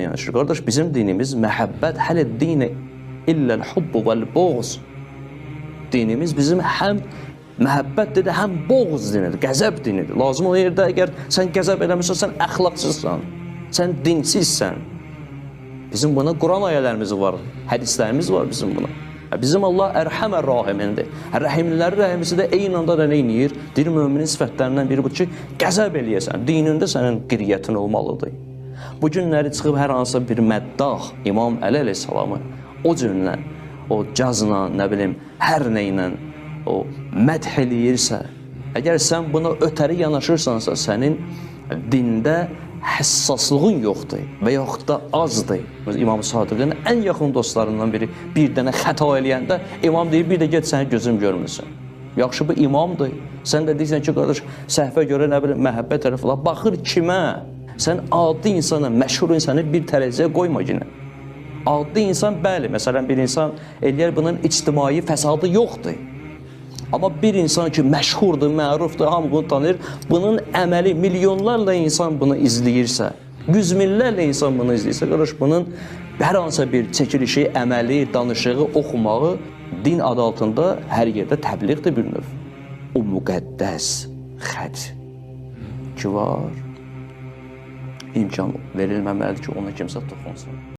yanaşır. Qardaş, bizim dinimiz məhəbbət, hələ dinə illəl hubbu vəl-boğz. Dinimiz bizim həm məhəbbət dedi, həm boğz dinidir, qəzəb dinidir. Lazım o yerdə əgər sən qəzəb eləmirsən, sən əxlaqsızsan, sən dinsizsən. Bizim buna Quran ayələrimiz var, hədislərimiz var bizim buna. Bizim Allah ərhəmər rahimindir. Rəhimliləri rəhimisi də eyni anda da neyniyir? Deyir, müminin sifətlərindən biri bu ki, qəzəb eləyəsən, dinində sənin qiriyyətin olmalıdır. Bu günləri çıxıb hər hansısa bir məddah, İmam Əli əleyhissalamı o cümlə, o cazla, nə bilim, hər nəylə o mədh eləyirsə, əgər sən buna ötəri yanaşırsansa, sənin dində həssaslığın yoxdur və yaxud da azdır. İmam Sadiqin ən yaxın dostlarından biri bir dənə xəta eləyəndə imam deyir, bir də get səni gözüm görmürsün. Yaxşı, bu imamdır. Sən də deyirsən ki, qardaş, səhvə görə nə bilim, məhəbbət tərəfi var. Baxır kimə? Sən adi insana, məşhur insanı bir tərəziyə qoyma yine. Adi insan, bəli, məsələn, bir insan eləyər, bunun ictimai fəsadı yoxdur. Amma bir insan ki, məşhurdur, mərufdur, hamı bunu tanıyır, bunun əməli, milyonlarla insan bunu izləyirsə, yüz minlərlə insan bunu izləyirsə, qardaş, bunun hər hansısa bir çəkilişi, əməli, danışığı, oxumağı din adı altında hər yerdə təbliğdir bir növ. O müqəddəs xəc ki var, imkan verilməməlidir ki, ona kimsə toxunsun.